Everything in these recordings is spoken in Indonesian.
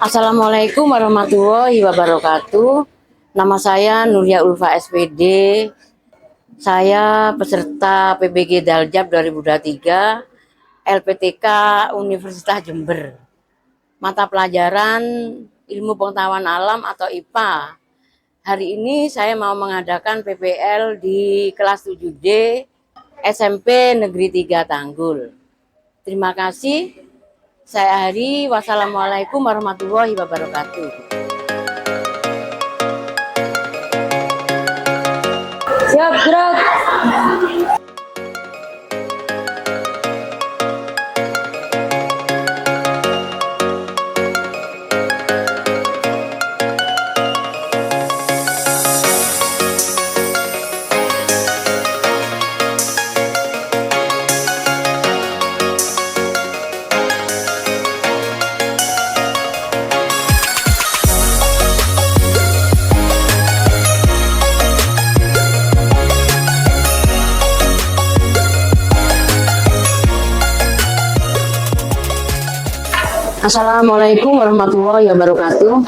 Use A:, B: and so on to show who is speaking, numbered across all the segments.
A: Assalamualaikum warahmatullahi wabarakatuh. Nama saya Nuria Ulfa SPD. Saya peserta PBG Daljab 2023 LPTK Universitas Jember. Mata pelajaran Ilmu Pengetahuan Alam atau IPA. Hari ini saya mau mengadakan PPL di kelas 7D SMP Negeri 3 Tanggul. Terima kasih. Saya Hari. Wassalamualaikum warahmatullahi wabarakatuh. Siap, gerak. Assalamualaikum warahmatullahi wabarakatuh.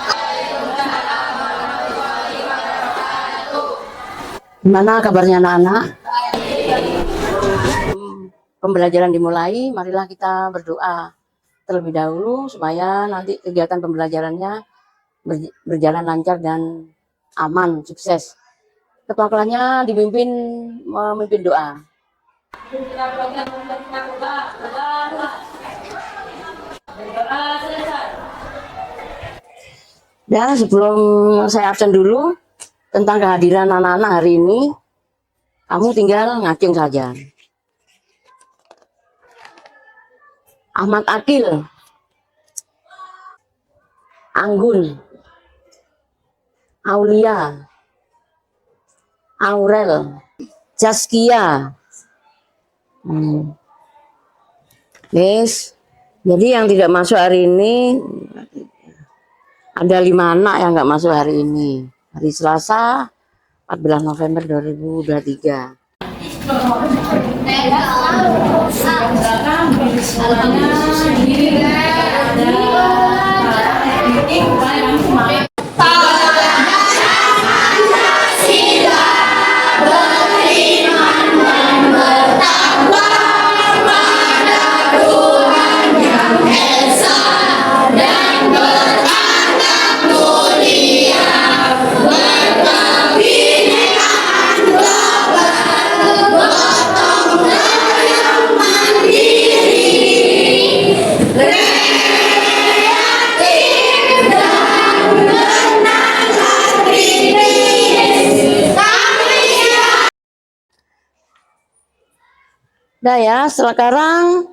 A: Gimana kabarnya anak-anak? Pembelajaran dimulai, marilah kita berdoa terlebih dahulu supaya nanti kegiatan pembelajarannya berjalan lancar dan aman, sukses. Ketua kelasnya memimpin doa. Dan sebelum saya absen dulu tentang kehadiran anak-anak hari ini, kamu tinggal ngacung saja. Ahmad Akil, Anggun, Aulia, Aurel, Jaskia. Yes. Jadi yang tidak masuk hari ini ada 5 anak yang nggak masuk hari ini. Hari Selasa 14 November 2023. Nah ya, sekarang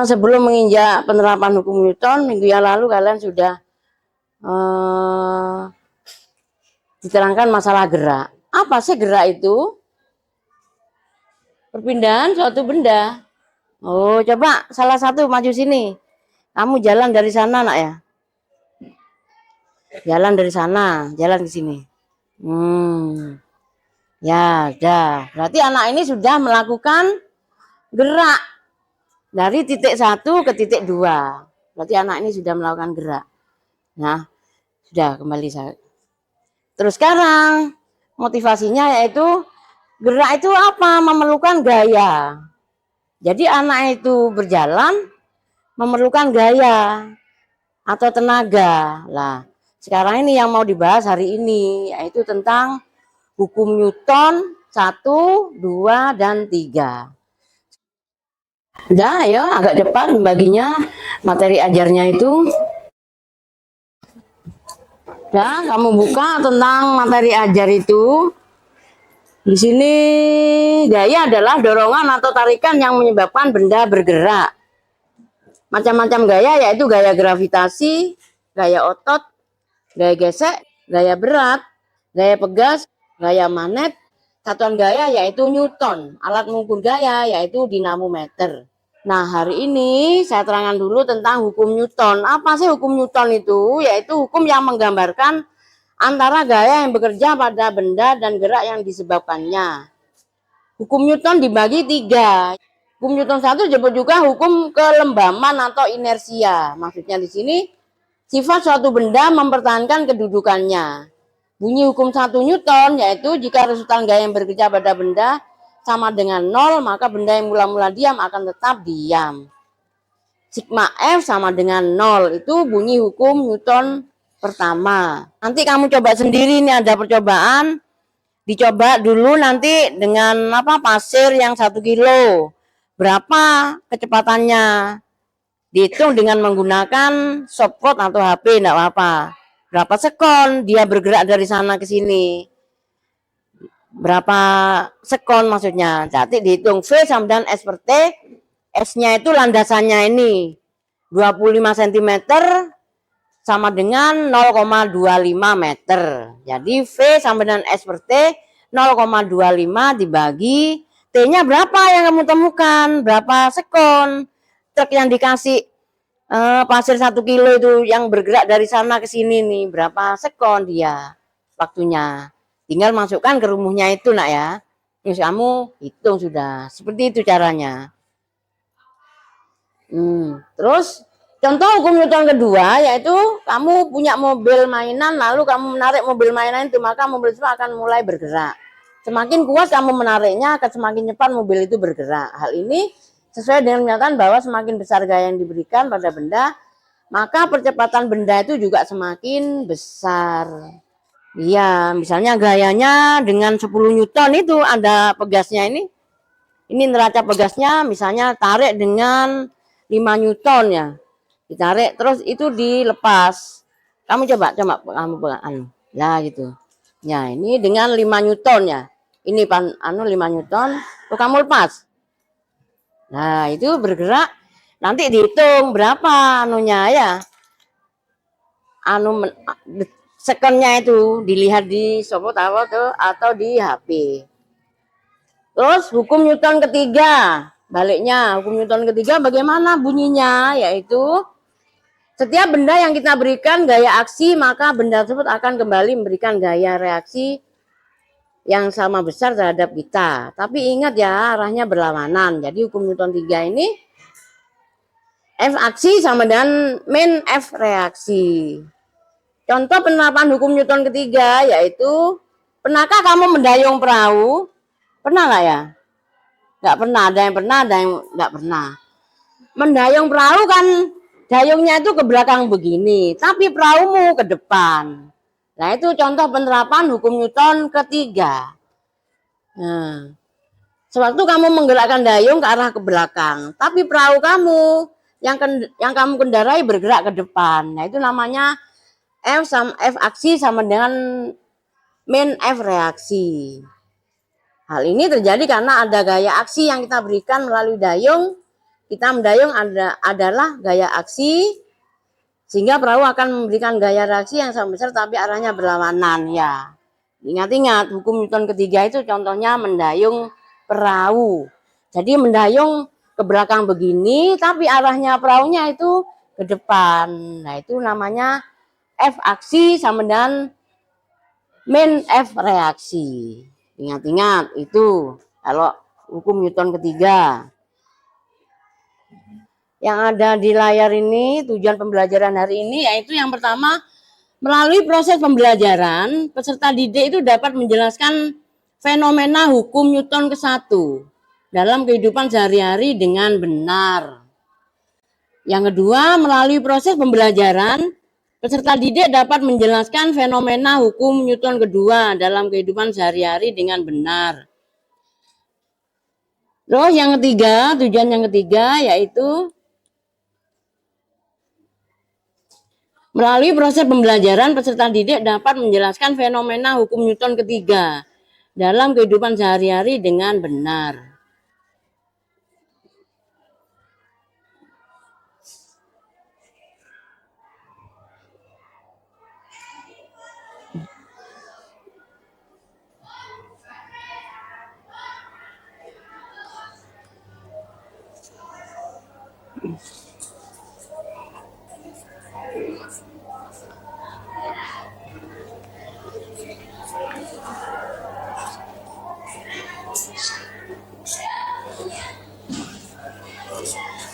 A: sebelum menginjak penerapan hukum Newton, minggu yang lalu kalian sudah diterangkan masalah gerak. Apa sih gerak itu? Perpindahan suatu benda. Oh, coba salah satu maju sini. Kamu jalan dari sana, nak ya. Jalan dari sana, jalan ke sini. Ya, dah. Berarti anak ini sudah melakukan gerak dari titik 1 ke titik 2. Berarti anak ini sudah melakukan gerak. Nah, sudah kembali saya. Terus sekarang motivasinya yaitu gerak itu apa? Memerlukan gaya. Jadi anak itu berjalan memerlukan gaya atau tenaga. Lah, sekarang ini yang mau dibahas hari ini yaitu tentang hukum Newton 1, 2, dan 3. Udah, ayo agak cepat baginya materi ajarnya itu. Udah, kamu buka tentang materi ajar itu. Di sini gaya adalah dorongan atau tarikan yang menyebabkan benda bergerak. Macam-macam gaya yaitu gaya gravitasi, gaya otot, gaya gesek, gaya berat, gaya pegas, gaya magnet. Satuan gaya yaitu Newton, alat mengukur gaya yaitu dinamometer. Nah, hari ini saya terangkan dulu tentang hukum Newton. Apa sih hukum Newton itu? Yaitu hukum yang menggambarkan antara gaya yang bekerja pada benda dan gerak yang disebabkannya. Hukum Newton dibagi 3. Hukum Newton 1 disebut juga hukum kelembaman atau inersia. Maksudnya di sini Sifat suatu benda mempertahankan kedudukannya. Bunyi hukum 1 Newton yaitu jika resultan gaya yang bekerja pada benda sama dengan 0, maka benda yang mula-mula diam akan tetap diam. Sigma F sama dengan 0. Itu bunyi hukum Newton pertama. Nanti kamu coba sendiri, ini ada percobaan. Dicoba dulu nanti dengan pasir yang 1 kilo. Berapa kecepatannya? Dihitung dengan menggunakan stopwatch atau HP, enggak apa-apa. Berapa sekon dia bergerak dari sana ke sini. Berapa sekon maksudnya. Jadi dihitung V sama dengan S per T. S-nya itu landasannya ini 25 cm sama dengan 0,25 meter. Jadi V sama dengan S per T 0,25 dibagi T-nya berapa yang kamu temukan? Berapa sekon? Truk yang dikasih pasir 1 kilo itu yang bergerak dari sana ke sini nih, berapa sekon dia waktunya. Tinggal masukkan ke rumusnya itu nak ya. Terus kamu hitung sudah. Seperti itu caranya. Terus contoh hukum Newton kedua yaitu kamu punya mobil mainan lalu kamu menarik mobil mainan itu, maka mobil itu akan mulai bergerak. Semakin kuat kamu menariknya akan semakin cepat mobil itu bergerak. Hal ini sesuai dengan kenyataan bahwa semakin besar gaya yang diberikan pada benda, maka percepatan benda itu juga semakin besar. Iya, misalnya gayanya dengan 10 Newton itu ada pegasnya ini. Ini neraca pegasnya misalnya tarik dengan 5 Newton ya. Ditarik terus itu dilepas. Kamu coba kamu pegang lah gitu. Ya, ini dengan 5 Newton ya. Ini 5 Newton, tuh kamu lepas. Nah, itu bergerak. Nanti dihitung berapa ya. Sekonnya itu dilihat di stopwatch atau di HP. Terus hukum Newton ketiga. Baliknya, hukum Newton ketiga bagaimana bunyinya? Yaitu setiap benda yang kita berikan gaya aksi, maka benda tersebut akan kembali memberikan gaya reaksi yang sama besar terhadap kita. Tapi ingat ya, arahnya berlawanan. Jadi hukum Newton 3 ini F aksi sama dengan min F reaksi. Contoh penerapan hukum Newton ketiga yaitu, pernahkah kamu mendayung perahu? Pernah nggak ya? Nggak pernah, ada yang pernah, ada yang nggak pernah. Mendayung perahu kan dayungnya itu ke belakang begini, tapi perahumu ke depan. Nah, itu contoh penerapan hukum Newton ketiga. Nah, sewaktu kamu menggerakkan dayung ke arah ke belakang, tapi perahu kamu yang kamu kendarai bergerak ke depan. Nah, itu namanya F aksi sama dengan min F reaksi. Hal ini terjadi karena ada gaya aksi yang kita berikan melalui dayung. Kita mendayung adalah gaya aksi, sehingga perahu akan memberikan gaya reaksi yang sama besar tapi arahnya berlawanan ya. Ingat-ingat hukum Newton ketiga itu contohnya mendayung perahu. Jadi mendayung ke belakang begini tapi arahnya perahunya itu ke depan. Nah, itu namanya F aksi sama dengan min F reaksi. Ingat-ingat itu kalau hukum Newton ketiga. Yang ada di layar ini tujuan pembelajaran hari ini yaitu yang pertama, melalui proses pembelajaran peserta didik itu dapat menjelaskan fenomena hukum Newton ke-1 dalam kehidupan sehari-hari dengan benar. Yang kedua, melalui proses pembelajaran peserta didik dapat menjelaskan fenomena hukum Newton kedua dalam kehidupan sehari-hari dengan benar. Terus yang ketiga, tujuan yang ketiga yaitu melalui proses pembelajaran, peserta didik dapat menjelaskan fenomena hukum Newton ketiga dalam kehidupan sehari-hari dengan benar.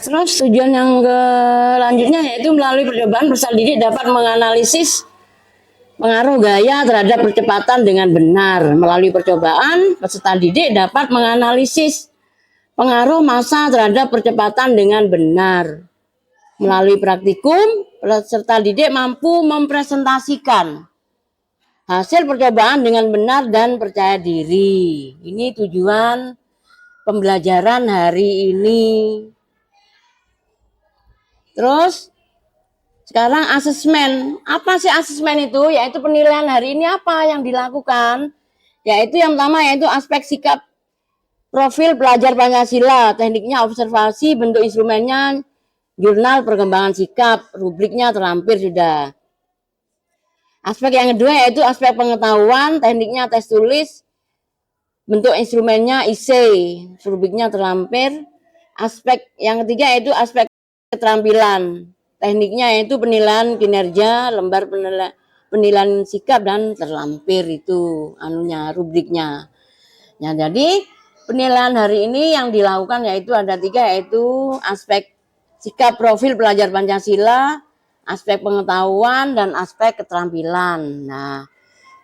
A: Terus tujuan yang selanjutnya yaitu melalui percobaan peserta didik dapat menganalisis pengaruh gaya terhadap percepatan dengan benar. Melalui percobaan peserta didik dapat menganalisis pengaruh massa terhadap percepatan dengan benar. Melalui praktikum, peserta didik mampu mempresentasikan hasil percobaan dengan benar dan percaya diri. Ini tujuan pembelajaran hari ini. Terus sekarang asesmen. Apa sih asesmen itu? Yaitu penilaian hari ini apa yang dilakukan. Yaitu yang pertama yaitu aspek sikap profil pelajar Pancasila. Tekniknya observasi, bentuk instrumennya jurnal perkembangan sikap, rubriknya terlampir sudah. Aspek yang kedua yaitu aspek pengetahuan, tekniknya tes tulis, bentuk instrumennya IC, rubriknya terlampir. Aspek yang ketiga yaitu aspek keterampilan, tekniknya yaitu penilaian kinerja, lembar penilaian sikap dan terlampir itu rubriknya. Ya, jadi penilaian hari ini yang dilakukan yaitu ada 3 yaitu aspek sikap profil pelajar Pancasila, aspek pengetahuan dan aspek keterampilan. Nah,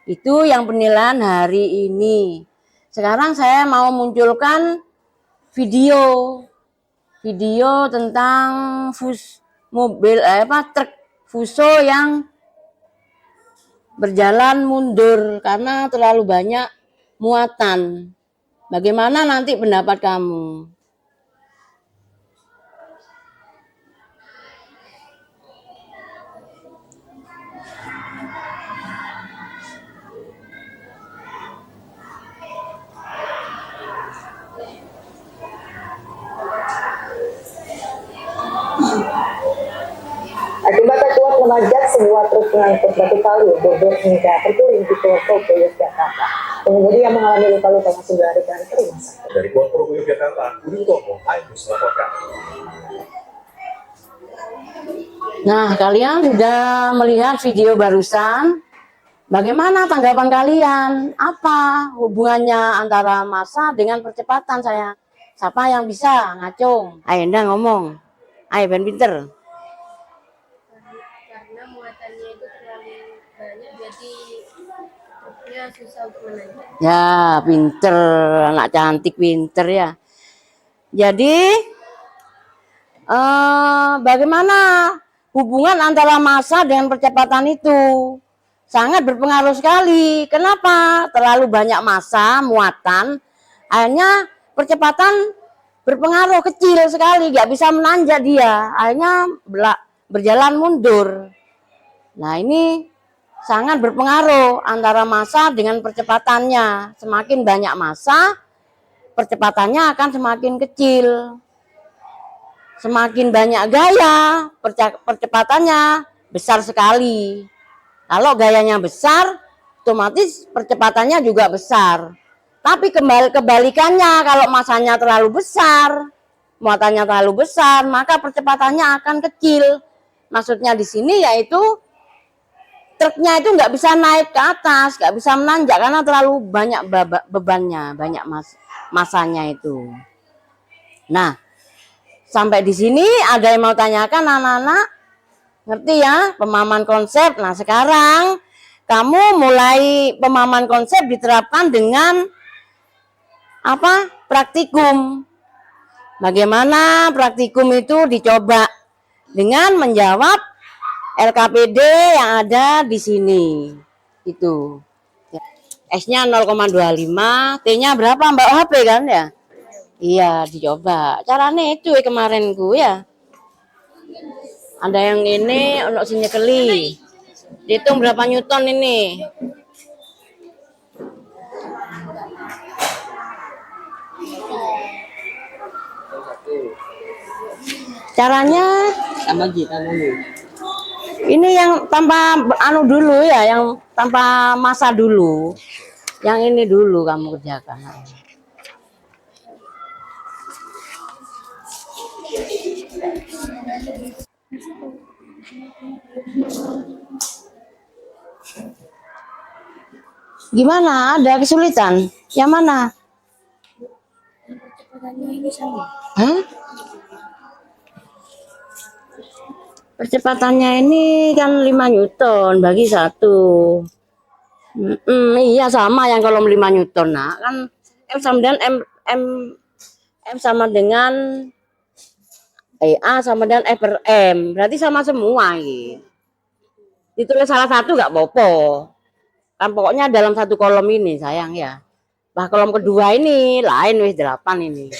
A: itu yang penilaian hari ini. Sekarang saya mau munculkan video tentang truk Fuso yang berjalan mundur karena terlalu banyak muatan. Bagaimana nanti pendapat kamu?
B: Akibatnya kuat menanjak sebuah truk pengangkut batu kayu bobor hingga terguling di Purwokerto, Yogyakarta. Pengemudi yang mengalami luka-luka masih dilarikan ke rumah sakit.
C: Dari Purwokerto, Yogyakarta, Budi Utomo, Ainus melaporkan.
A: Nah, kalian sudah melihat video barusan. Bagaimana tanggapan kalian? Apa hubungannya antara massa dengan percepatan saya? Siapa yang bisa ngacung? Ayo, Endang ngomong. Ayo, Ben pinter.
D: Karena muatannya itu terlalu banyak, jadi truknya susah untuk menanjak.
A: Ya, pinter. Anak cantik pinter ya. Jadi, bagaimana hubungan antara massa dengan percepatan itu? Sangat berpengaruh sekali. Kenapa? Terlalu banyak massa, muatan, akhirnya percepatan berpengaruh kecil sekali, nggak bisa menanjak dia. Akhirnya berjalan mundur. Nah, ini sangat berpengaruh antara massa dengan percepatannya. Semakin banyak massa, percepatannya akan semakin kecil. Semakin banyak gaya, percepatannya besar sekali. Kalau gayanya besar, otomatis percepatannya juga besar. Tapi kebalikannya, kalau massanya terlalu besar, muatannya terlalu besar, maka percepatannya akan kecil. Maksudnya di sini yaitu truknya itu nggak bisa naik ke atas, nggak bisa menanjak karena terlalu banyak bebannya, banyak massanya itu. Nah, sampai di sini ada yang mau tanyakan anak-anak? Ngerti ya pemahaman konsep? Nah, sekarang kamu mulai pemahaman konsep diterapkan dengan apa? Praktikum. Bagaimana praktikum itu dicoba dengan menjawab LKPD yang ada di sini. Itu. S-nya 0,25, T-nya berapa Mbak HP kan ya? Iya, dicoba. Caranya itu kemarin ku ya. Ada yang ini untuk sinyekeli. Dihitung berapa newton ini? Caranya
E: sama kita dulu.
A: ini yang tanpa dulu ya, yang tanpa massa dulu. Yang ini dulu kamu kerjakan. Gimana? Ada kesulitan? Yang mana?
D: Percepatannya ini sama.
A: Hah? Percepatannya ini kan 5 Newton bagi 1. Iya sama yang kolom 5 Newton. Nah, kan F sama dengan F sama dengan A sama dengan F per M. Berarti sama semua ini. Ditulis salah satu nggak apa-apa. Kan pokoknya dalam satu kolom ini sayang ya. Nah, kolom kedua ini lain wis 8 ini.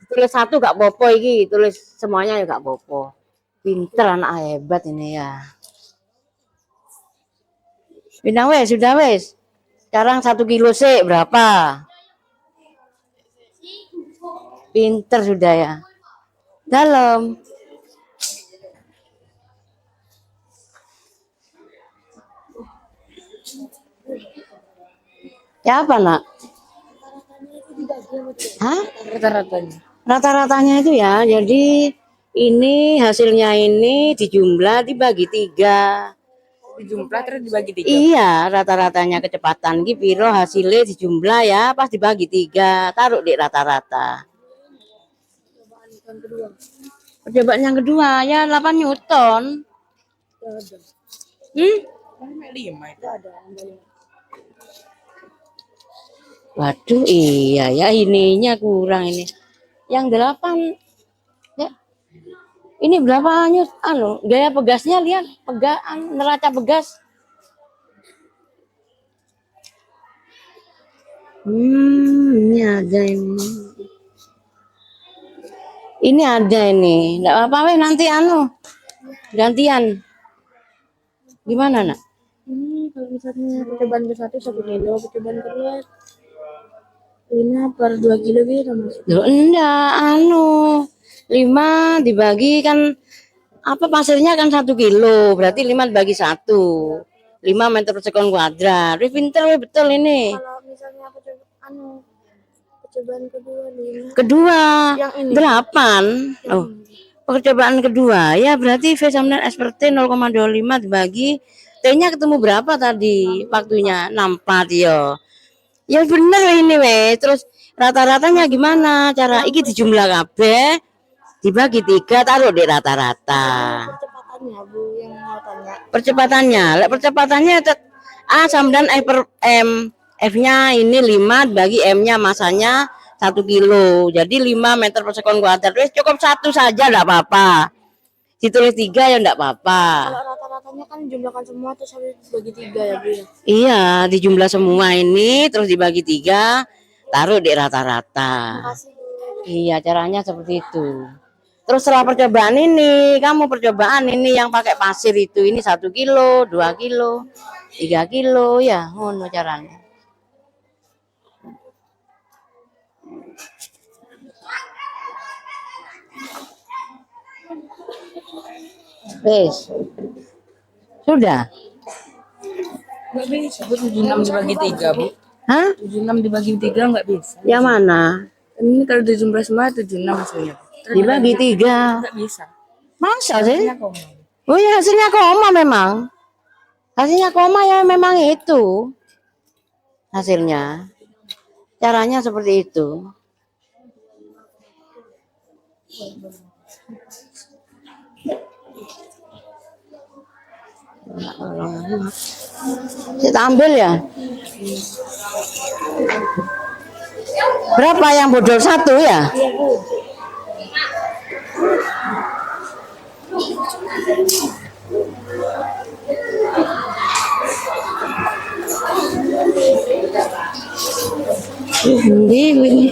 A: Tulis satu gak popo iki, tulis semuanya ya gak popo. Pinter anak hebat ini ya. Pindah wes, sudah wes. Sekarang 1 kilo sih berapa? Pinter sudah ya. Dalam. Ya apa nak? Hah?
D: Rata-ratanya.
A: Rata-ratanya itu ya, jadi ini hasilnya ini dijumlah dibagi 3.
D: Dijumlah terus dibagi 3.
A: Iya, rata-ratanya kecepatan ki piro hasilnya dijumlah ya, pas dibagi 3, taruh di rata-rata. Percobaan yang kedua ya 8 Newton. Waduh, iya ya ininya kurang ini. Yang 8 ya. Ini berapa gaya pegasnya lihat, neraca pegas. Ini ada ini. Ini ada ini. Enggak apa-apa weh nanti gantian. Gimana, Nak?
D: Ini kalau misalnya percobaan ke-1 1 kilo, percobaan kedua ini per 2 kilo gitu Mas.
A: Loh, enggak, 5 dibagi kan pasirnya kan 1 kilo, berarti 5 dibagi 1. 5 meter per sekon kuadrat. Wih, pinter wih, betul ini.
D: Kalau misalnya percobaan kedua 5.
A: Kedua
D: Yang ini.
A: 8. Oh. Percobaan kedua ya berarti V sama dengan S per T 0,25 dibagi T-nya ketemu berapa tadi? Waktunya 64 ya. Ya bener ini weh. Terus rata-ratanya gimana? Cara iki dijumlah kabeh dibagi 3 taruh di rata-rata.
D: Percepatannya Bu yang mau tanya.
A: Percepatannya A sama dengan F per M. F-nya ini 5 dibagi M-nya masanya 1 kilo. Jadi 5 meter per sekon kuadrat. Wes cukup 1 saja enggak apa-apa. Ditulis 3 ya enggak apa-apa.
D: Kalau rata-ratanya kan jumlahkan semua terus habis dibagi 3 ya Bu ya.
A: Iya, dijumlah semua ini terus dibagi 3, taruh di rata-rata.
D: Makasih Bu.
A: Iya, caranya seperti itu. Terus setelah percobaan ini, kamu percobaan ini yang pakai pasir itu, ini 1 kilo, 2 kilo, 3 kilo, ya, ngono caranya. Wes. Sudah?
D: Enggak bisa Bu, 76 dibagi 3 Bu.
A: Hah?
D: 76 dibagi 3 enggak bisa.
A: Yang mana?
D: Ini kalau dijumlah semua 76 hasilnya.
A: Dibagi 3.
D: Enggak bisa.
A: Masa sih?
D: Hasilnya koma.
A: Oh ya hasilnya koma memang. Hasilnya koma ya memang itu. Hasilnya. Caranya seperti itu. Kita ambil ya. Berapa yang bodol 1 ya? Ini.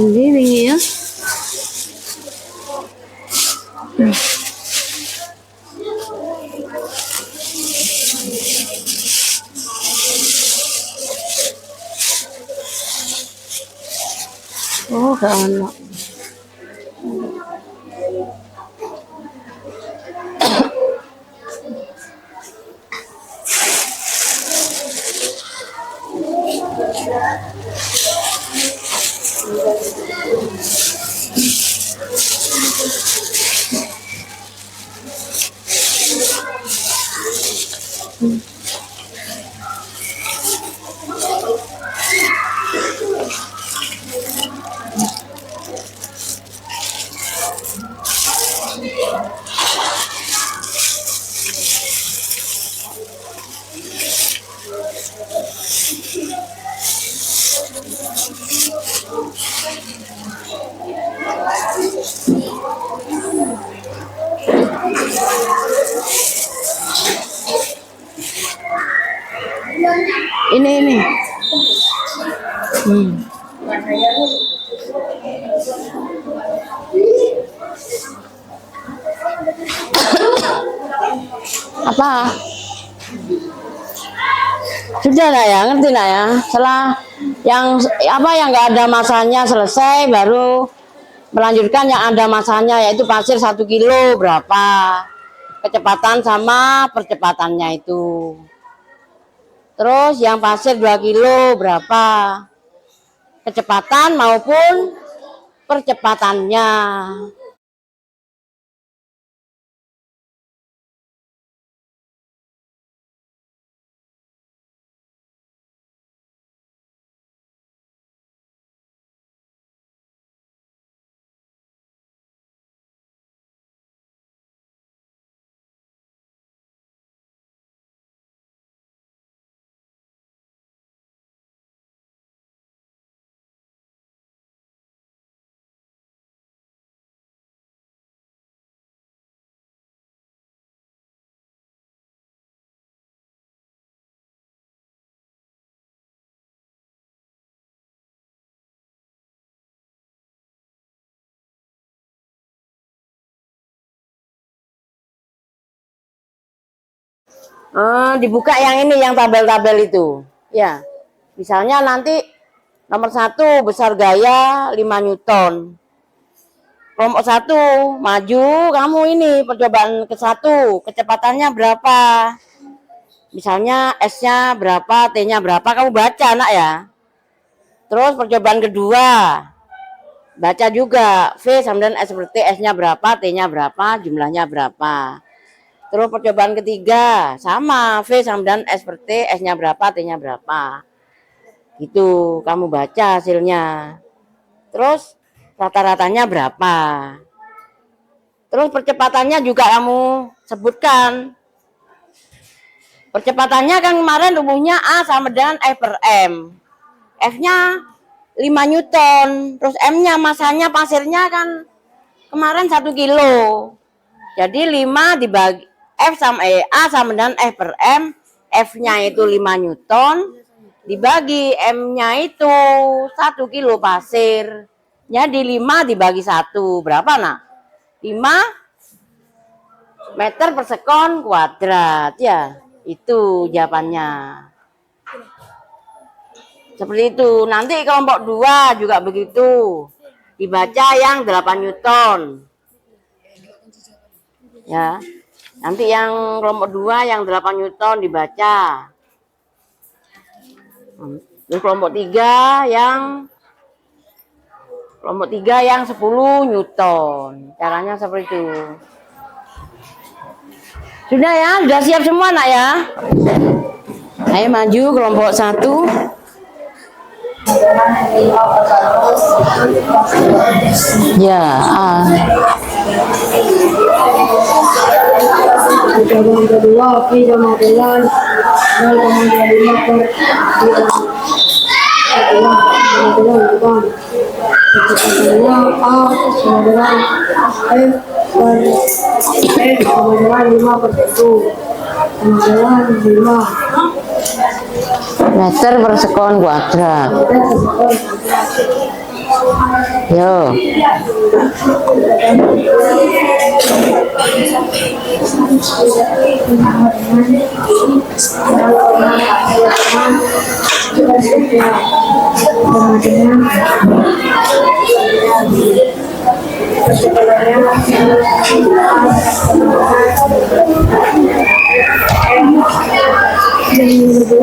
A: Ini ya. Oh, gak ono. Ini. Apa? Sudah lah ya, ngerti lah ya. Setelah yang nggak ada masanya selesai, baru melanjutkan yang ada masanya, yaitu pasir 1 kilo berapa, kecepatan sama percepatannya itu. Terus yang pasir 2 kilo berapa, kecepatan maupun percepatannya. Dibuka yang ini, yang tabel-tabel itu ya. Misalnya nanti nomor 1 besar gaya 5 Newton, kelompok 1 maju, kamu ini percobaan ke-1 kecepatannya berapa, misalnya S-nya berapa, T-nya berapa, kamu baca nak ya. Terus percobaan kedua baca juga, V sama dengan S seperti S-nya berapa, T-nya berapa, jumlahnya berapa. Terus percobaan ketiga sama, V sama dengan S per T, S-nya berapa, T-nya berapa. Gitu, kamu baca hasilnya. Terus rata-ratanya berapa. Terus percepatannya juga kamu sebutkan. Percepatannya kan kemarin rumusnya A sama dengan F per M. F-nya 5 Newton, terus M-nya masanya pasirnya kan kemarin 1 kilo. Jadi 5 dibagi A sama dengan F per M, F-nya itu 5 Newton, dibagi M-nya itu 1 kilo pasir. Jadi 5 dibagi 1, berapa nak? 5 meter per sekon kuadrat, ya. Itu jawabannya. Seperti itu. Nanti kelompok 2 juga begitu. Dibaca yang 8 Newton. Ya. Nanti yang kelompok 2 yang 8 Newton dibaca. Terus kelompok 3 yang 10 Newton. Caranya seperti itu. Sudah ya, sudah siap semua nak ya. Ayo maju kelompok 1. Ya,
D: Percobaan kedua, V sama dengan 0,25 per kecepatannya A sama dengan F sama dengan 5 per 1 sama dengan 5
A: meter per sekon kuadrat. Yo.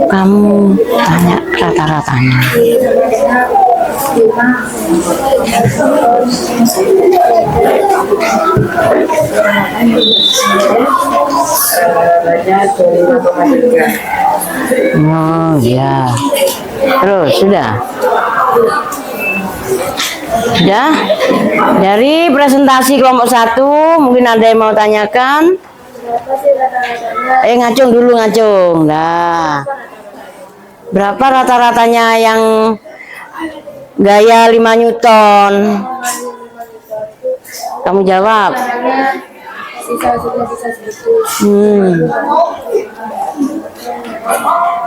A: Kamu tanya rata-ratanya. Oh ya. Terus sudah. Sudah. Dari presentasi kelompok 1, mungkin ada yang mau tanyakan?
D: Berapa sih rata-ratanya?
A: Ngacung dulu, ngacung. Nah, berapa rata-ratanya yang gaya 5 Newton? Kamu jawab.
D: Sisa segitu.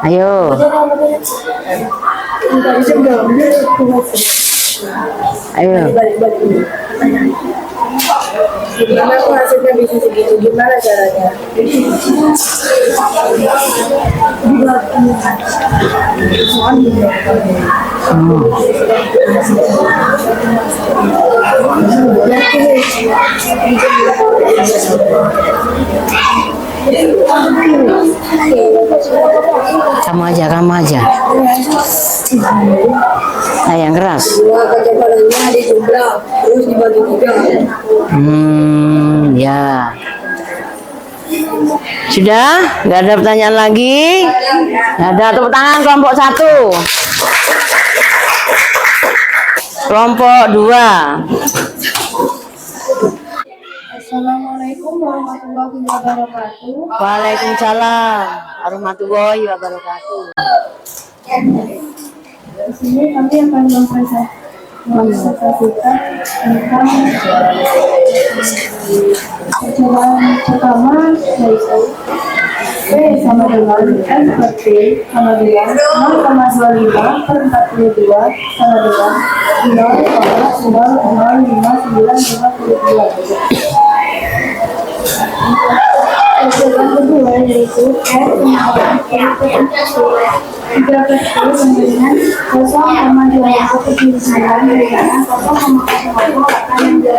A: Ayo. Ayo.
D: Gimana kok hasilnya bisa segitu? Gimana caranya?
A: Kamu aja. Yang keras.
D: Dua kecocokannya dijumlah, terus dibagi 3.
A: Ya. Sudah? Nggak ada pertanyaan lagi? Nggak ada. Tepuk tangan kelompok 1. Kelompok 2.
D: Assalamualaikum warahmatullahi wabarakatuh.
A: Waalaikumsalam warahmatullahi wabarakatuh.
D: Di sini kami akan mempresentasikan tentang percobaan pertama, yaitu P sama dengan F per T sama dengan 0,25 per 42 sama dengan 0,0059952. Percobaan kedua yaitu F sama dengan 3 per T sama dengan 0,2179 dengan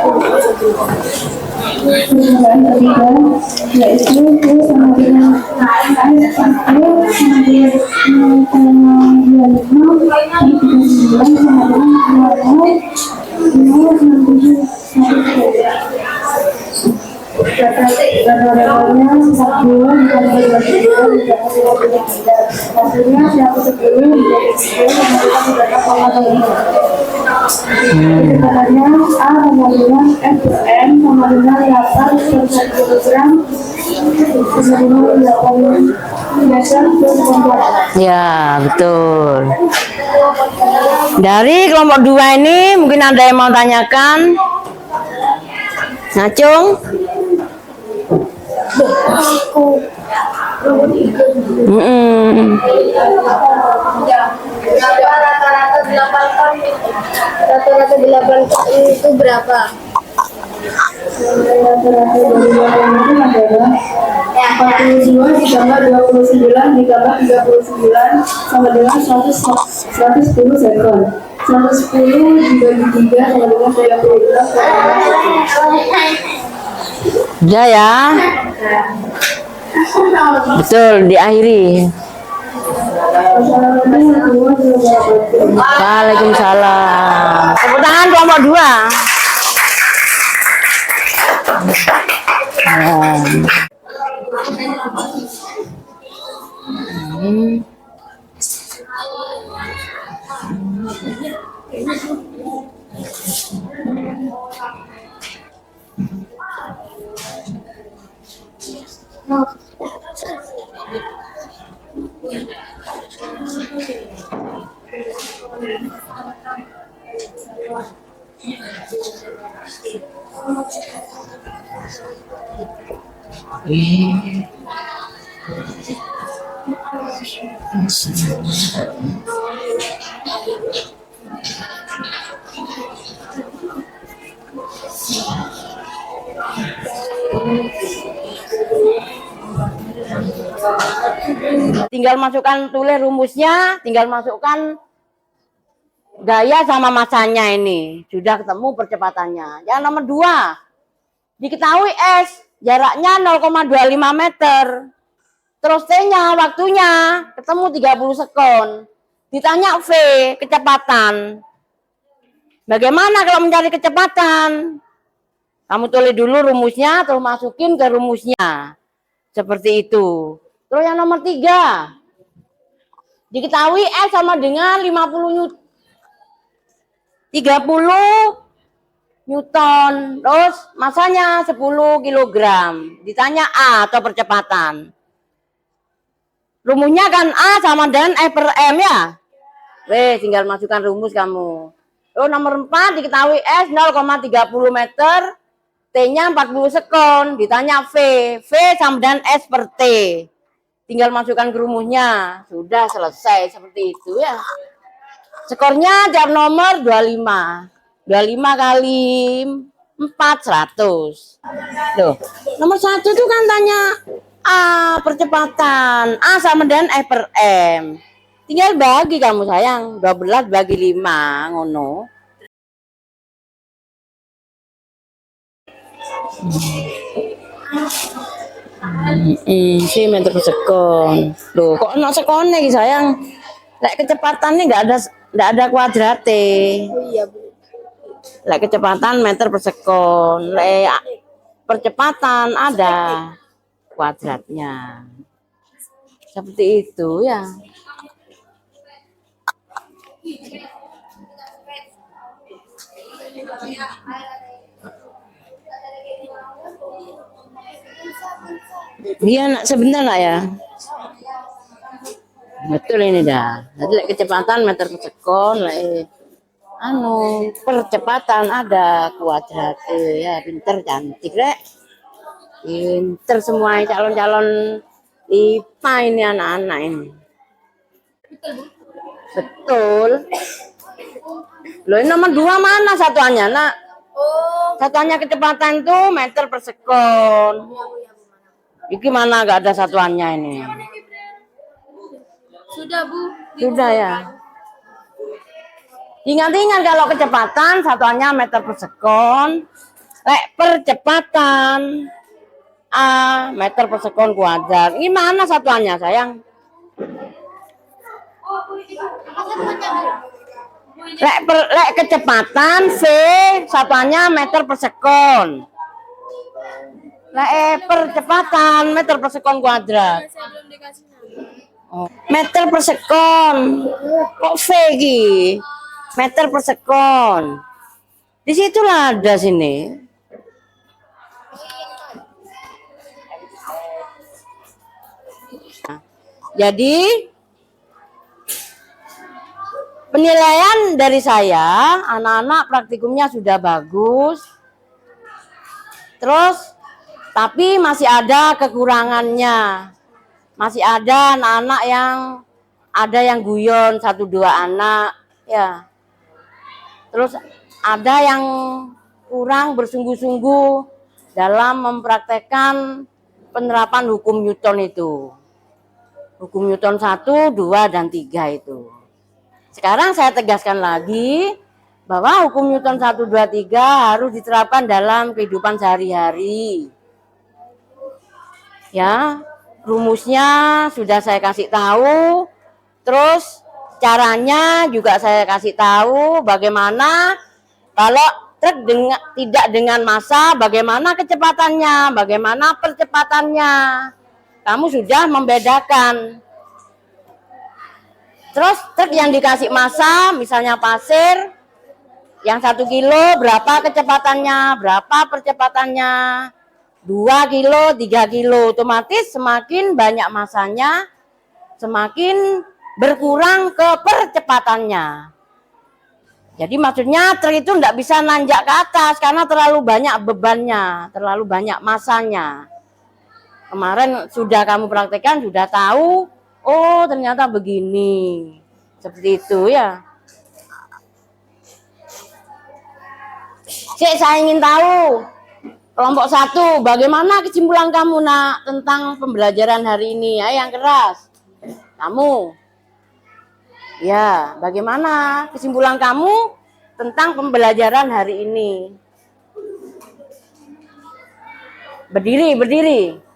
D: 0,00 percobaan ketiga yaitu T sama dengan F sama dengan 0,25 sama dengan 0,067. Data-datanya 10 ditambah 29 hasilnya 110 sama dengan 3,3. Keterangannya A sama dengan F per M sama dengan 8 per 1 kilogram sama dengan 8 meter per kompor.
A: Ya, betul. Dari kelompok 2 ini mungkin ada yang mau tanyakan? Ngacung?
D: Rata-rata 8 ton itu berapa? Rata-rata dari 8 itu adalah 42 ditambah 29 ditambah 39 sama dengan 110 sekon. 110 dibagi 3 sama dengan 32.
A: Ya ya. Betul, diakhiri. Waalaikumsalam. Tepuk tangan kelompok 2. Tinggal masukkan, tulis rumusnya, tinggal masukkan gaya sama masanya ini. Sudah ketemu percepatannya. Yang nomor 2, diketahui S jaraknya 0,25 meter. Terus T-nya waktunya ketemu 30 sekon. Ditanya V kecepatan. Bagaimana kalau mencari kecepatan? Kamu tulis dulu rumusnya, terus masukin ke rumusnya. Seperti itu. Terus yang nomor 3. Diketahui S sama dengan 50 Newton. 30 Newton, terus masanya 10 kilogram. Ditanya A atau percepatan. Rumusnya kan A sama dengan E per M ya. Weh, tinggal masukkan rumus kamu. Oh, nomor 4 diketahui S 0,30 meter, T-nya 40 sekon. Ditanya V sama dengan S per T. Tinggal masukkan ke rumusnya. Sudah selesai seperti itu ya. Skornya jawab nomor 25. 25 kali 4, 100. Loh, nomor 1 itu kan tanya A, percepatan. A sama dengan E per M. Tinggal bagi kamu sayang. 12 bagi 5, ngono. Si meter per sekon. Loh, kok ono sekone iki sayang? Lek kecepatannya nggak ada kuadrate.
D: Oh iya, Bu.
A: Lek kecepatan meter per sekon, lek percepatan ada kuadratnya. Seperti itu ya. Iya nak, sebentar nak ya. Betul ini dah. Jadi lek kecepatan meter per sekon, lek percepatan ada kuadrat ya. Pinter, cantik rek. Pinter semua calon-calon IPA ini anak-anak ini. Betul. Loh, ini nomor 2 mana satuannya nak?
D: Oh,
A: Satuannya kecepatan itu meter per sekon. Iki mana gak ada satuannya ini?
D: sudah, Bu.
A: Sudah ya. Ingat-ingat kalau kecepatan satuannya meter per sekon. Lek percepatan A meter per sekon kuadrat. Ini mana satuannya sayang? Lek kecepatan V satuannya meter per sekon. Lek percepatan meter per sekon kuadrat. Oh, meter per sekon. Kok V iki? Meter per sekon. Di situlah ada sini. Jadi penilaian dari saya, anak-anak praktikumnya sudah bagus. Terus tapi masih ada kekurangannya. Masih ada anak-anak yang guyon 1-2 anak ya. Terus ada yang kurang bersungguh-sungguh dalam mempraktekkan penerapan hukum Newton itu. Hukum Newton 1, 2, dan 3 itu. Sekarang saya tegaskan lagi bahwa hukum Newton 1, 2, 3 harus diterapkan dalam kehidupan sehari-hari. Ya, rumusnya sudah saya kasih tahu. Terus caranya juga saya kasih tahu bagaimana kalau truk tidak dengan massa, bagaimana kecepatannya, bagaimana percepatannya. Kamu sudah membedakan. Terus truk yang dikasih massa, misalnya pasir, yang 1 kilo berapa kecepatannya, berapa percepatannya, 2 kilo, 3 kilo, otomatis semakin banyak massanya, semakin berkurang ke percepatannya. Jadi maksudnya truk itu tidak bisa nanjak ke atas karena terlalu banyak bebannya, terlalu banyak massanya. Kemarin sudah kamu praktekkan, sudah tahu, oh ternyata begini. Seperti itu ya. Saya ingin tahu, kelompok 1, bagaimana kesimpulan kamu nak tentang pembelajaran hari ini? Ya, yang keras. Kamu. Ya, bagaimana kesimpulan kamu tentang pembelajaran hari ini? Berdiri, berdiri.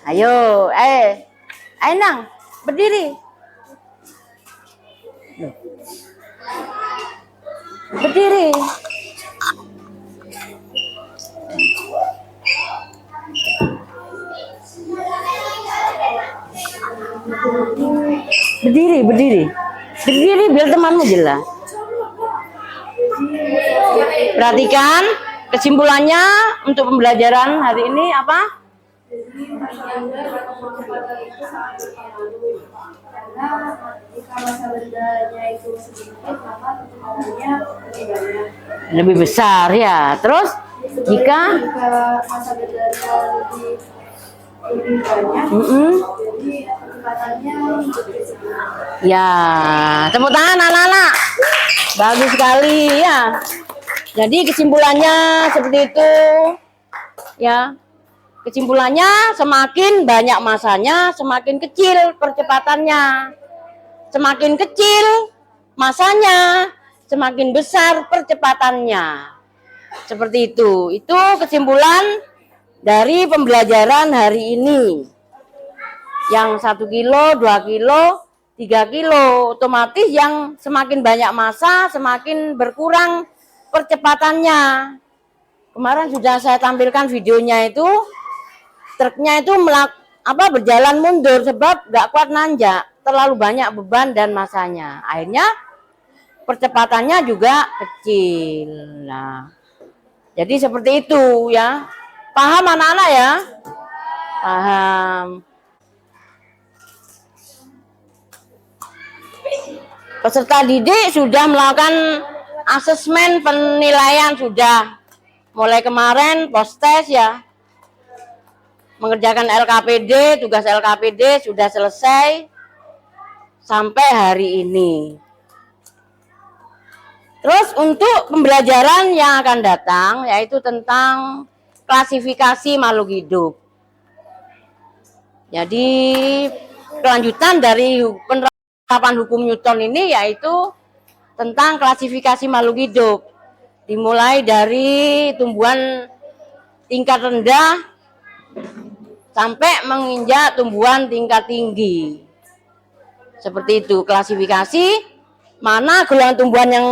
A: Ayo, ayo Nang, berdiri. Berdiri. Berdiri, berdiri. Berdiri biar temanmu jelas. Perhatikan kesimpulannya untuk pembelajaran hari ini apa?
D: Jadi percepatan itu sangat berpengaruh karena jika masa bendanya itu sedikit maka percepatannya lebih banyak.
A: Lebih besar ya. Terus jika
D: masa bendanya lebih banyak, jadi percepatannya lebih sedikit.
A: ya, tepuk tangan anak-anak. Bagus sekali ya. Jadi kesimpulannya seperti itu ya. Kesimpulannya semakin banyak masanya, semakin kecil percepatannya. Semakin kecil masanya, semakin besar percepatannya. Seperti itu. Itu kesimpulan dari pembelajaran hari ini. Yang 1 kilo, 2 kilo, 3 kilo. Otomatis yang semakin banyak massa, semakin berkurang percepatannya. Kemarin sudah saya tampilkan videonya itu. Truknya itu berjalan mundur sebab nggak kuat nanjak, terlalu banyak beban dan masanya. Akhirnya percepatannya juga kecil. Nah, jadi seperti itu ya. Paham anak-anak ya? Paham. Peserta didik sudah melakukan asesmen penilaian sudah. Mulai kemarin post test ya. Mengerjakan LKPD, tugas LKPD sudah selesai sampai hari ini. Terus untuk pembelajaran yang akan datang yaitu tentang klasifikasi makhluk hidup. Jadi kelanjutan dari penerapan hukum Newton ini yaitu tentang klasifikasi makhluk hidup. Dimulai dari tumbuhan tingkat rendah sampai menginjak tumbuhan tingkat tinggi. Seperti itu klasifikasi mana golongan tumbuhan yang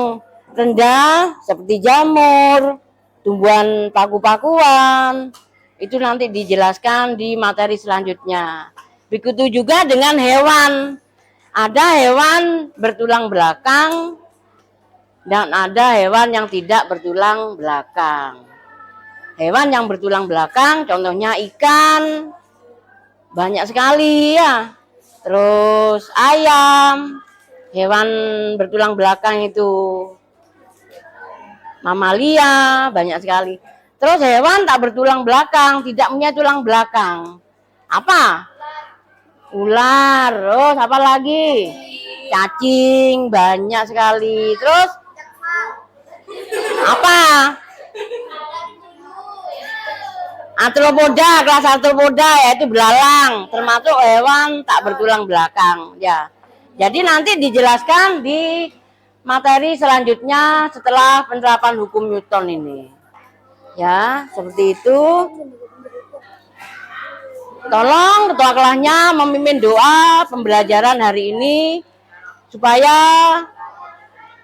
A: rendah seperti jamur, tumbuhan paku-pakuan. Itu nanti dijelaskan di materi selanjutnya. Begitu juga dengan hewan. Ada hewan bertulang belakang dan ada hewan yang tidak bertulang belakang. Hewan yang bertulang belakang contohnya ikan, banyak sekali ya. Terus ayam, hewan bertulang belakang itu. Mamalia, banyak sekali. Terus hewan tak bertulang belakang, tidak punya tulang belakang. Apa? Ular, terus apa lagi? Cacing, banyak sekali. Terus apa? Arthropoda, kelas arthropoda yaitu belalang, termasuk hewan tak bertulang belakang ya. Jadi nanti dijelaskan di materi selanjutnya setelah penerapan hukum Newton ini. Ya, seperti itu. Tolong ketua kelasnya memimpin doa pembelajaran hari ini supaya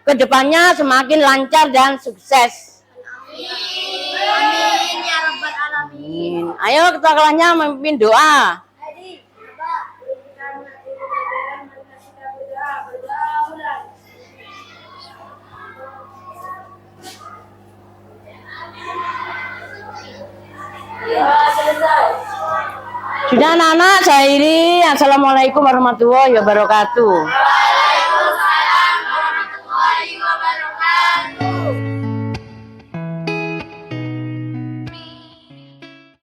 A: kedepannya semakin lancar dan sukses.
E: Amin ya rabbal alamin.
A: Ayo ketua kelasnya memimpin doa. Sudah anak-anak, saya akhiri. Assalamualaikum warahmatullahi wabarakatuh.